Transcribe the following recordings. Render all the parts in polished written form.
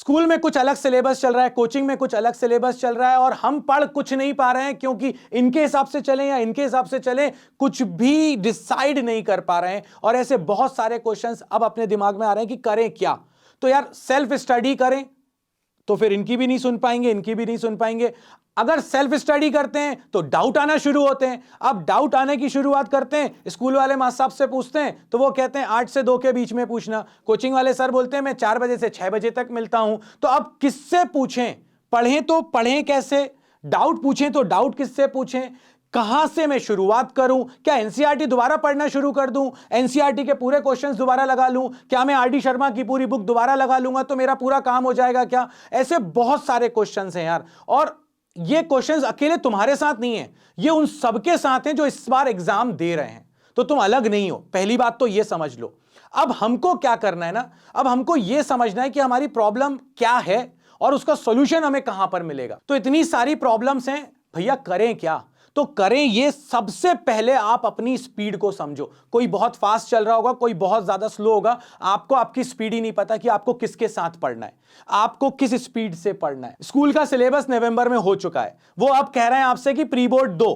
School में कुछ अलग सिलेबस चल रहा है, कोचिंग में कुछ अलग सिलेबस चल रहा है और हम पढ़ कुछ नहीं पा रहे हैं, क्योंकि इनके हिसाब से चलें या इनके हिसाब से चलें, कुछ भी डिसाइड नहीं कर पा रहे हैं। और ऐसे बहुत सारे क्वेश्चंस अब अपने दिमाग में आ रहे हैं कि करें क्या। तो यार सेल्फ स्टडी करें तो फिर इनकी भी नहीं सुन पाएंगे, इनकी भी नहीं सुन पाएंगे। अगर सेल्फ स्टडी करते हैं तो डाउट आना शुरू होते हैं। अब डाउट आने की शुरुआत करते हैं, स्कूल वाले मास्टर साहब से पूछते हैं तो वो कहते हैं 8 से 2 के बीच में पूछना। कोचिंग वाले सर बोलते हैं मैं 4 बजे से 6 बजे तक मिलता हूं। तो अब किससे पूछें? पढ़ें तो पढ़ें कैसे? डाउट पूछें तो डाउट किससे पूछें? कहां से मैं शुरुआत करूं? क्या एनसीईआरटी दोबारा पढ़ना शुरू कर दूं? एनसीईआरटी के पूरे क्वेश्चंस दोबारा लगा लूं? क्या मैं आरडी शर्मा की पूरी बुक दोबारा लगा लूंगा तो मेरा पूरा काम हो जाएगा क्या? ऐसे बहुत सारे क्वेश्चंस हैं यार। और ये क्वेश्चंस अकेले तुम्हारे साथ नहीं है, ये उन सबके साथ हैं जो इस बार एग्जाम दे रहे हैं। तो तुम अलग नहीं हो, पहली बात तो ये समझ लो। अब हमको क्या करना है ना, अब हमको ये समझना है कि हमारी प्रॉब्लम क्या है और उसका सॉल्यूशन हमें कहां पर मिलेगा। तो इतनी सारी प्रॉब्लम्स हैं भैया, करें क्या? तो करें ये, सबसे पहले आप अपनी स्पीड को समझो। कोई बहुत फास्ट चल रहा होगा, कोई बहुत ज्यादा स्लो होगा, आपको आपकी स्पीड ही नहीं पता कि आपको किसके साथ पढ़ना है, आपको किस स्पीड से पढ़ना है। स्कूल का सिलेबस नवंबर में हो चुका है, वो अब कह रहे हैं आपसे कि प्री बोर्ड दो।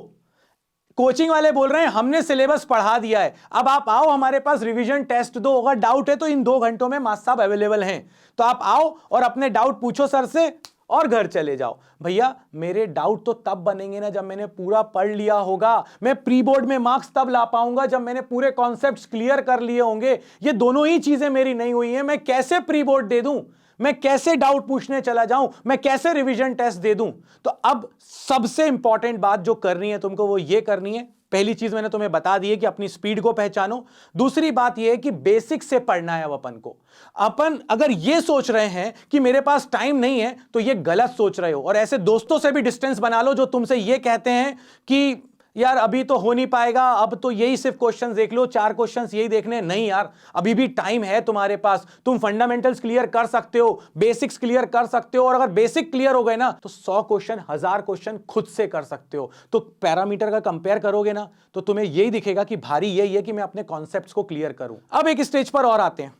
कोचिंग वाले बोल रहे हैं हमने सिलेबस पढ़ा दिया है, अब आप आओ हमारे पास रिवीजन टेस्ट दो। अगर डाउट है तो इन 2 घंटों में मास्टर साहब अवेलेबल हैं, तो आप आओ और अपने डाउट पूछो सर से और घर चले जाओ। भैया मेरे डाउट तो तब बनेंगे ना जब मैंने पूरा पढ़ लिया होगा। मैं प्री बोर्ड में मार्क्स तब ला पाऊंगा जब मैंने पूरे कॉन्सेप्ट्स क्लियर कर लिए होंगे। ये दोनों ही चीजें मेरी नहीं हुई हैं। मैं कैसे प्री बोर्ड दे दूं? मैं कैसे डाउट पूछने चला जाऊं? मैं कैसे रिवीजन टेस्ट दे दूं? तो अब सबसे इंपॉर्टेंट बात जो करनी है तुमको, वो ये करनी है। पहली चीज मैंने तुम्हें बता दी है कि अपनी स्पीड को पहचानो। दूसरी बात यह है कि बेसिक से पढ़ना है अब अपन को। अपन अगर ये सोच रहे हैं कि मेरे पास टाइम नहीं है तो ये गलत सोच रहे हो। और ऐसे दोस्तों से भी डिस्टेंस बना लो जो तुमसे ये कहते हैं कि यार अभी तो हो नहीं पाएगा, अब तो यही सिर्फ क्वेश्चंस देख लो, 4 क्वेश्चंस यही देखने। नहीं यार, अभी भी टाइम है तुम्हारे पास। तुम फंडामेंटल्स क्लियर कर सकते हो, बेसिक्स क्लियर कर सकते हो, और अगर बेसिक क्लियर हो गए ना तो 100 क्वेश्चन 1000 क्वेश्चन खुद से कर सकते हो। तो पैरामीटर का कंपेयर करोगे ना तो तुम्हें यही दिखेगा कि भारी यही है कि मैं अपने कॉन्सेप्ट्स को क्लियर करूं। अब एक स्टेज पर और आते हैं।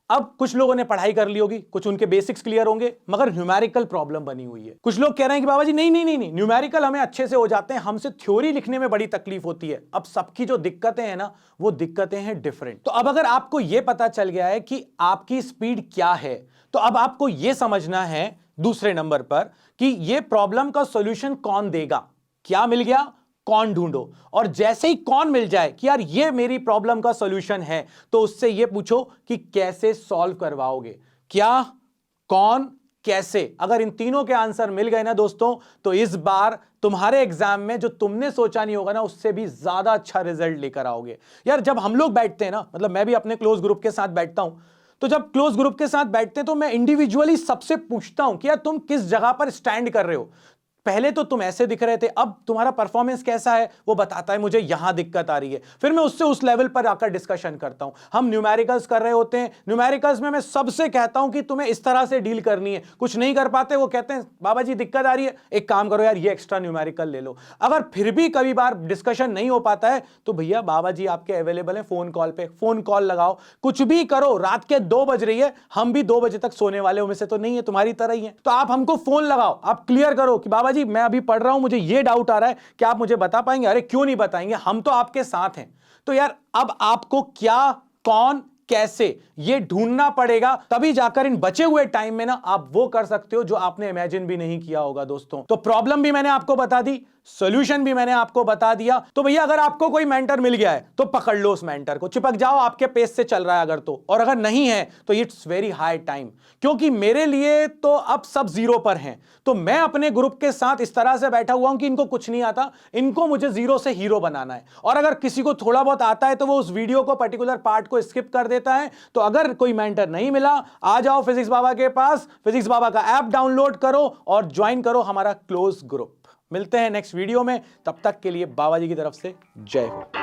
अब कुछ लोगों ने पढ़ाई कर ली होगी, कुछ उनके बेसिक्स क्लियर होंगे, मगर न्यूमेरिकल प्रॉब्लम बनी हुई है। कुछ लोग कह रहे हैं कि बाबा जी नहीं नहीं नहीं नहीं, न्यूमेरिकल हमें अच्छे से हो जाते हैं, हमसे थ्योरी लिखने में बड़ी तकलीफ होती है। अब सबकी जो दिक्कतें हैं ना, वो दिक्कतें हैं डिफरेंट। तो अब अगर आपको यह पता चल गया है कि आपकी स्पीड क्या है, तो अब आपको यह समझना है दूसरे नंबर पर कि यह प्रॉब्लम का सोल्यूशन कौन देगा। क्या मिल गया? कौन ढूंढो। और जैसे ही कौन मिल जाए कि यार ये मेरी प्रॉब्लम का सॉल्यूशन है, तो उससे ये पूछो कि कैसे सॉल्व करवाओगे। क्या, कौन, कैसे। अगर इन तीनों के आंसर मिल गए ना दोस्तों, तो इस बार तुम्हारे एग्जाम में जो तुमने सोचा नहीं होगा ना, उससे भी ज्यादा अच्छा रिजल्ट लेकर आओगे। यार जब हम लोग बैठते हैं ना, मतलब मैं भी अपने क्लोज ग्रुप के साथ बैठता हूं, तो जब क्लोज ग्रुप के साथ बैठते हैं तो मैं इंडिविजुअली सबसे पूछता हूं कि यार तुम किस जगह पर स्टैंड कर रहे हो। पहले तो तुम ऐसे दिख रहे थे, अब तुम्हारा परफॉर्मेंस कैसा है वो बताता है मुझे यहां दिक्कत आ रही है। फिर मैं उससे उस लेवल पर आकर डिस्कशन करता हूं। हम न्यूमेरिकल्स कर रहे होते हैं, न्यूमेरिकल्स में मैं सबसे कहता हूं कि तुम्हें इस तरह से डील करनी है। कुछ नहीं कर पाते, वो कहते हैं बाबा जी दिक्कत आ रही है, एक काम करो यार ये एक्स्ट्रा न्यूमेरिकल ले लो। अगर फिर भी कभी बार डिस्कशन नहीं हो पाता है तो भैया बाबा जी आपके अवेलेबल है फोन कॉल पे, फोन कॉल लगाओ, कुछ भी करो। रात के 2 बज रही है, हम भी 2 बजे तक सोने वाले में से तो नहीं है, तुम्हारी तरह ही है। तो आप हमको फोन लगाओ, आप क्लियर करो कि बाबा जी मैं अभी पढ़ रहा हूं, मुझे ये डाउट आ रहा है, क्या आप मुझे बता पाएंगे? अरे क्यों नहीं बताएंगे, हम तो आपके साथ हैं। तो यार अब आपको क्या, कौन, कैसे ये ढूंढना पड़ेगा, तभी जाकर इन बचे हुए टाइम में ना आप वो कर सकते हो जो आपने इमेजिन भी नहीं किया होगा दोस्तों। तो प्रॉब्लम भी मैंने आपको बता दी, सॉल्यूशन भी मैंने आपको बता दिया। तो भैया अगर आपको कोई मेंटर मिल गया है तो पकड़ लो उस मेंटर को, चिपक जाओ, आपके पेस से चल रहा है अगर तो। और अगर नहीं है तो इट्स वेरी हाई टाइम, क्योंकि मेरे लिए तो अब सब जीरो पर हैं। तो मैं अपने ग्रुप के साथ इस तरह से बैठा हुआ हूं कि इनको कुछ नहीं आता, इनको मुझे जीरो से हीरो बनाना है। और अगर किसी को थोड़ा बहुत आता है तो वो उस वीडियो को, पर्टिकुलर पार्ट को स्किप कर देता है। तो अगर कोई मेंटर नहीं मिला, आ जाओ फिजिक्स बाबा के पास, फिजिक्स बाबा का ऐप डाउनलोड करो और ज्वाइन करो हमारा क्लोज ग्रुप। मिलते हैं नेक्स्ट वीडियो में, तब तक के लिए बाबा जी की तरफ से जय हो।